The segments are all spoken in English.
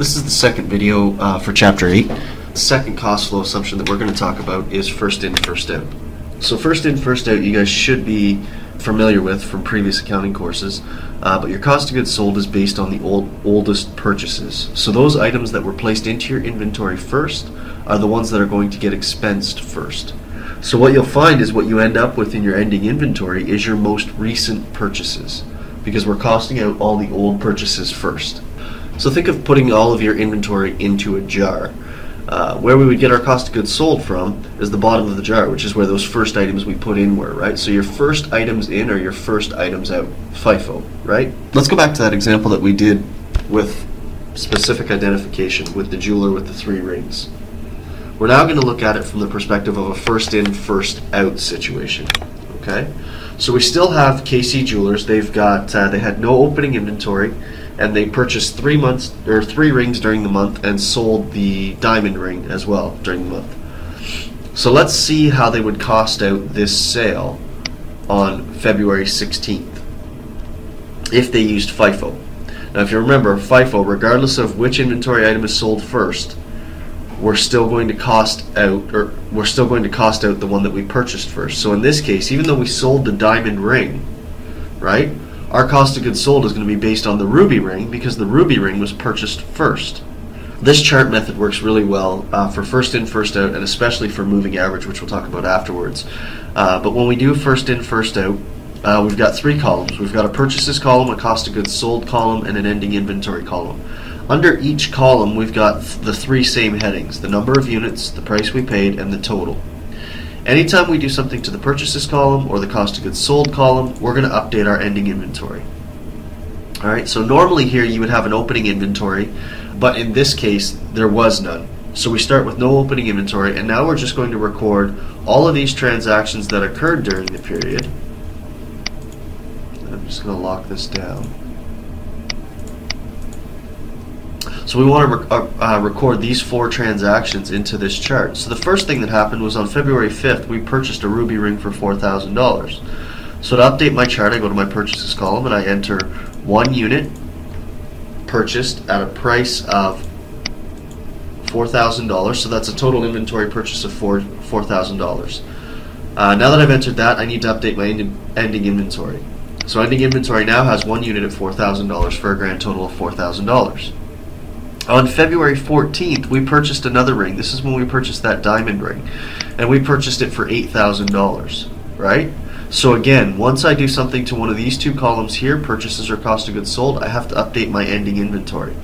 This is the second video for Chapter 8. The second cost flow assumption that we're going to talk about is first in, first out. So first in, first out you guys should be familiar with from previous accounting courses, but your cost of goods sold is based on the oldest purchases. So those items that were placed into your inventory first are the ones that are going to get expensed first. So what you'll find is what you end up with in your ending inventory is your most recent purchases, because we're costing out all the old purchases first. So think of putting all of your inventory into a jar. Where we would get our cost of goods sold from is the bottom of the jar, which is where those first items we put in were, right? So your first items in are your first items out, Fifo, right? Let's go back to that example that we did with specific identification with the jeweler with the 3 rings. We're now going to look at it from the perspective of a first in, first out situation, okay? So we still have KC Jewelers. They've got, they had no opening inventory, and they purchased 3 rings during the month and sold the diamond ring as well during the month. So let's see how they would cost out this sale on February 16th if they used Fifo. Now if you remember, Fifo, regardless of which inventory item is sold first, we're still going to cost out the one that we purchased first. So in this case, even though we sold the diamond ring, right, our cost of goods sold is going to be based on the ruby ring because the ruby ring was purchased first. This chart method works really well for first in, first out, and especially for moving average, which we'll talk about afterwards. But when we do first in, first out, we've got 3 columns. We've got a purchases column, a cost of goods sold column, and an ending inventory column. Under each column, we've got the 3 same headings: the number of units, the price we paid, and the total. Anytime we do something to the purchases column or the cost of goods sold column, we're going to update our ending inventory. Alright, so normally here you would have an opening inventory, but in this case there was none. So we start with no opening inventory, and now we're just going to record all of these transactions that occurred during the period. I'm just going to lock this down. So we want to record these 4 transactions into this chart. So the first thing that happened was on February 5th, we purchased a ruby ring for $4,000. So to update my chart, I go to my purchases column and I enter 1 unit purchased at a price of $4,000. So that's a total inventory purchase of $4,000. Now that I've entered that, I need to update my ending inventory. So ending inventory now has 1 unit at $4,000 for a grand total of $4,000. On February 14th, we purchased another ring. This is when we purchased that diamond ring, and we purchased it for $8,000, right? So again, once I do something to one of these 2 columns here, purchases or cost of goods sold, I have to update my ending inventory.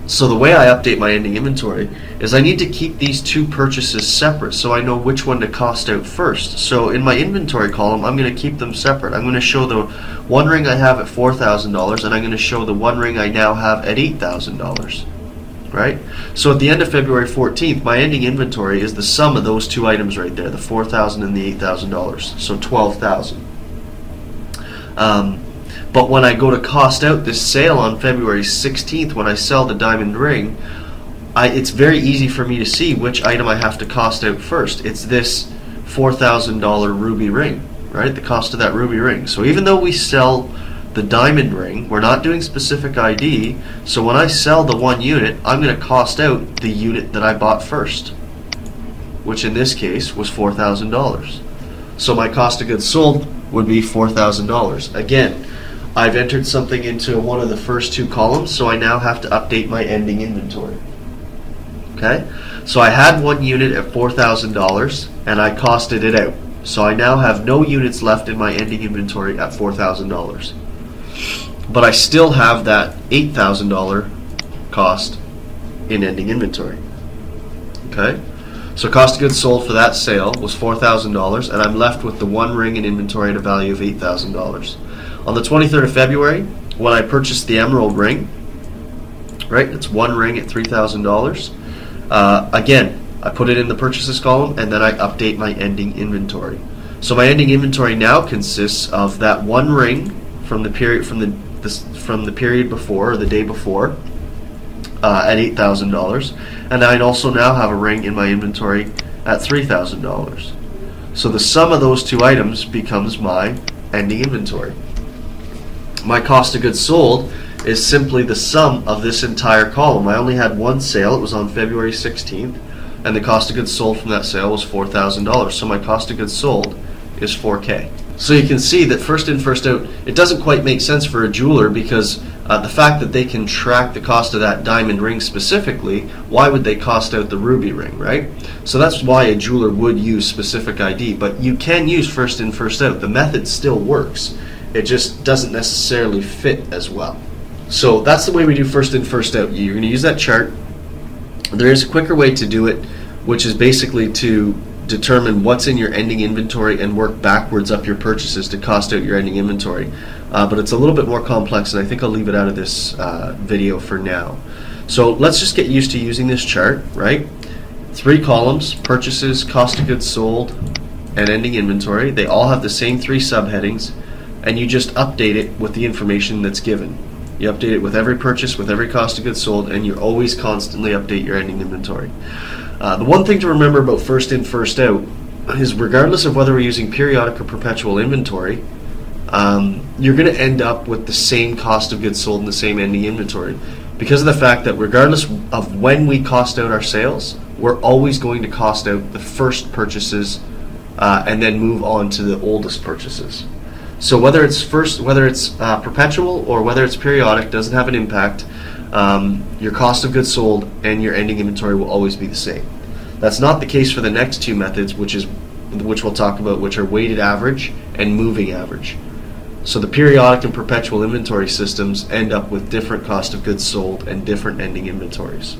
So the way I update my ending inventory is I need to keep these 2 purchases separate so I know which one to cost out first. So in my inventory column, I'm going to keep them separate. I'm going to show the 1 ring I have at $4,000, and I'm going to show the 1 ring I now have at $8,000. Right? So at the end of February 14th, my ending inventory is the sum of those 2 items right there, the $4,000 and the $8,000, so $12,000. But when I go to cost out this sale on February 16th, when I sell the diamond ring, it's very easy for me to see which item I have to cost out first. It's this $4,000 ruby ring, right? The cost of that ruby ring. So even though we sell the diamond ring, we're not doing specific ID, so when I sell the 1 unit, I'm going to cost out the unit that I bought first, which in this case was $4,000. So my cost of goods sold would be $4,000. Again, I've entered something into one of the first 2 columns, so I now have to update my ending inventory. Okay? So I had 1 unit at $4,000 and I costed it out. So I now have no units left in my ending inventory at $4,000. But I still have that $8,000 cost in ending inventory. Okay? So cost of goods sold for that sale was $4,000, and I'm left with the 1 ring in inventory at a value of $8,000. On the 23rd of February, when I purchased the emerald ring, right, it's 1 ring at $3,000. Again, I put it in the purchases column, and then I update my ending inventory. So my ending inventory now consists of that 1 ring from the period before, or the day before, at $8,000, and I also now have a ring in my inventory at $3,000. So the sum of those 2 items becomes my ending inventory. My cost of goods sold is simply the sum of this entire column. I only had one sale. It was on February 16th, and the cost of goods sold from that sale was $4,000. So my cost of goods sold is $4K. So you can see that first in, first out, it doesn't quite make sense for a jeweler, because the fact that they can track the cost of that diamond ring specifically, why would they cost out the ruby ring, right? So that's why a jeweler would use specific ID, but you can use first in, first out. The method still works. It just doesn't necessarily fit as well. So that's the way we do first in, first out. You're going to use that chart. There is a quicker way to do it, which is basically to determine what's in your ending inventory and work backwards up your purchases to cost out your ending inventory. But it's a little bit more complex, and I think I'll leave it out of this video for now. So let's just get used to using this chart, right? 3 columns: purchases, cost of goods sold, and ending inventory. They all have the same 3 subheadings, and you just update it with the information that's given. You update it with every purchase, with every cost of goods sold, and you always constantly update your ending inventory. The one thing to remember about first in, first out is, regardless of whether we're using periodic or perpetual inventory, you're going to end up with the same cost of goods sold and the same ending inventory, because of the fact that regardless of when we cost out our sales, we're always going to cost out the first purchases and then move on to the oldest purchases. So whether it's perpetual or whether it's periodic doesn't have an impact. Your cost of goods sold and your ending inventory will always be the same. That's not the case for the next 2 methods, which we'll talk about, which are weighted average and moving average. So the periodic and perpetual inventory systems end up with different cost of goods sold and different ending inventories.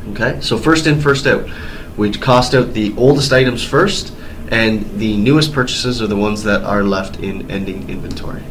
Okay, so first in, first out. We cost out the oldest items first, and the newest purchases are the ones that are left in ending inventory.